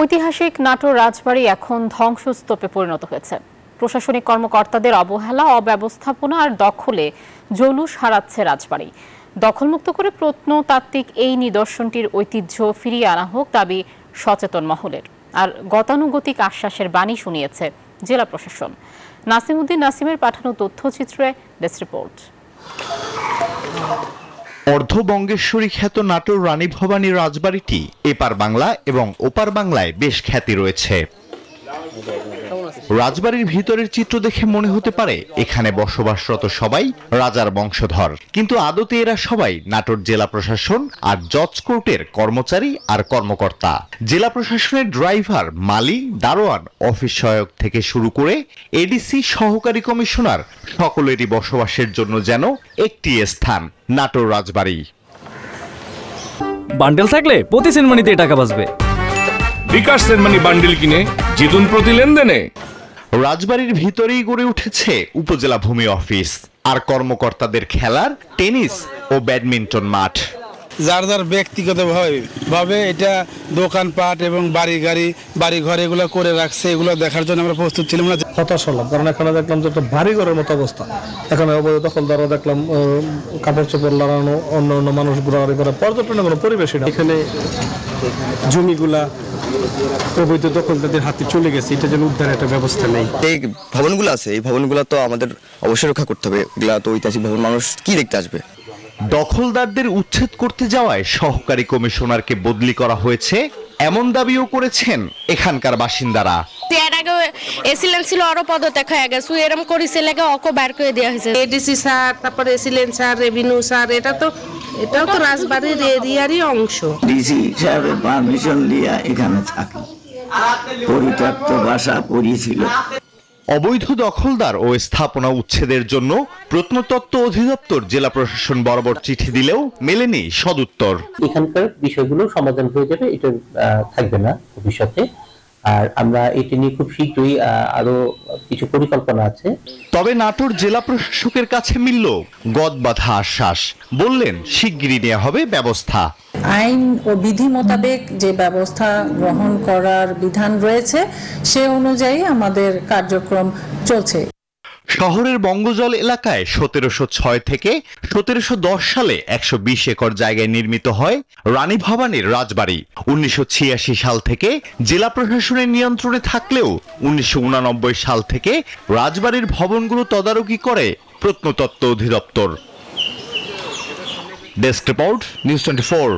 ঐতিহাসিক নাটোর রাজবাড়ি এখন ধ্বংসস্তূপে পরিণত হয়েছে। প্রশাসনিক কর্মকর্তাদের অবহেলা, অব্যবস্থাপনা আর দখলে জৌলুস হারাচ্ছে রাজবাড়ি। দখলমুক্ত করে প্রত্নতাত্ত্বিক এই নিদর্শনটির ঐতিহ্য ফিরিয়ে আনা হোক দাবি সচেতন মহলের। আর গতানুগতিক আশ্বাসের বাণী শুনিয়েছে জেলা প্রশাসন। নাসিমউদ্দিন নাসিমের পাঠানো তথ্যচিত্রে ডেস্ক রিপোর্ট। অর্ধবঙ্গেশ্বরী খ্যাত নাটোর রানী ভবানী রাজবাড়িটি এপার বাংলা এবং ওপার বাংলায় বেশ খ্যাতি রয়েছে। রাজবাড়ির ভিতরের চিত্র দেখে মনে হতে পারে এখানে বসবাসরত সবাই রাজার বংশধর, কিন্তু আদতে এরা সবাই নাটোর জেলা প্রশাসন আর জজ কোর্টের কর্মচারী আর কর্মকর্তা। জেলা প্রশাসনের ড্রাইভার, মালি, দারোয়ান, অফিস সহায়ক থেকে শুরু করে এডিসি, সহকারী কমিশনার সকলেরই বসবাসের জন্য যেন একটি স্থান নাটোর রাজবাড়ি। বান্ডেল থাকলে প্রতি সেনমানিতে টাকা বাঁচবে। বিকাশ সেনমানি বান্ডেল কিনে জিতুন প্রতি লেনদেনে। রাজবাড়ির ভিতরেই গড়ে উঠেছে উপজেলা ভূমি অফিস আর কর্মকর্তাদের খেলার টেনিস ও ব্যাডমিন্টন মাঠ। যার যার ব্যক্তিগত ভাবে এটা দোকানপাট এবং বাড়ি ঘর এগুলো করে রাখছে, এগুলো দেখার জন্য আমরা প্রস্তুত ছিলাম না। হতাশ হলাম, কারণ এখানে দেখলাম যে একটা বাড়ি ঘরের মতো অবস্থা। এখানে অবৈধ দখলদারও দেখলাম, কাপড় চোপড় লাগানো, অন্য মানুষ ঘোরাঘুরি করে, পর্যটনের কোনো পরিবেশই না। এখানে জমিগুলা অবৈধ দখলদারদের হাতে চলে গেছে, এটা যেন উদ্ধারের একটা ব্যবস্থা নেই। এই ভবনগুলো আছে, এই ভবনগুলো তো আমাদের অবশ্যই রক্ষা করতে হবে। এগুলা তো ঐতিহাসিক ভবন, মানুষ কি দেখতে আসবে। দখলদারদের উচ্ছেদ করতে যাওয়ায় সহকারী কমিশনারকে বদলি করা হয়েছে এমন দাবিও করেছেন এখানকার বাসিন্দারা। এর আগে এসিলেন্স ছিল, আরো পদত্যাগ হয়ে গেছে, এরকম করেছে লাগে অকো বার করে দেওয়া হয়েছে। এডিসি স্যার, তারপরে এসিলেন্স স্যার, রেভিনিউ স্যার, এটাও তো রাজবাড়ির এরিয়ারই অংশ। ডিসি সাহেবের পারমিশন নিয়ে এখানে থাকি, পরিত্যক্ত বাসা পড়িয়েছিল। অবৈধ দখলদার ও স্থাপনা উচ্ছেদের জন্য প্রত্নতত্ত্ব অধিদপ্তর জেলা প্রশাসন বরাবর চিঠি দিলেও মেলেনি সদুত্তর। এখানকার বিষয়গুলো সমাধান হয়ে যাবে, এটা থাকবে না ভবিষ্যতে। আর আমরা এটি নিয়ে খুব শীঘ্রই আরো কিছু পরিকল্পনা আছে। তবে নাটোর জেলা প্রশাসকের কাছে মিলল গদবাঁধা আশ্বাস। বললেন শিগগিরই নেওয়া হবে ব্যবস্থা। আইন ও বিধি মোতাবেক যে ব্যবস্থা গ্রহণ করার বিধান রয়েছে সে অনুযায়ী আমাদের কার্যক্রম চলছে। শহরের বঙ্গজল এলাকায় 1706 থেকে 1710 সালে 120 একর জায়গায় নির্মিত হয় রানী ভবানীর রাজবাড়ি। 1986 সাল থেকে জেলা প্রশাসনের নিয়ন্ত্রণে থাকলেও 1989 সাল থেকে রাজবাড়ির ভবনগুলো তদারকি করে প্রত্নতত্ত্ব অধিদপ্তর। Desk report, news 24।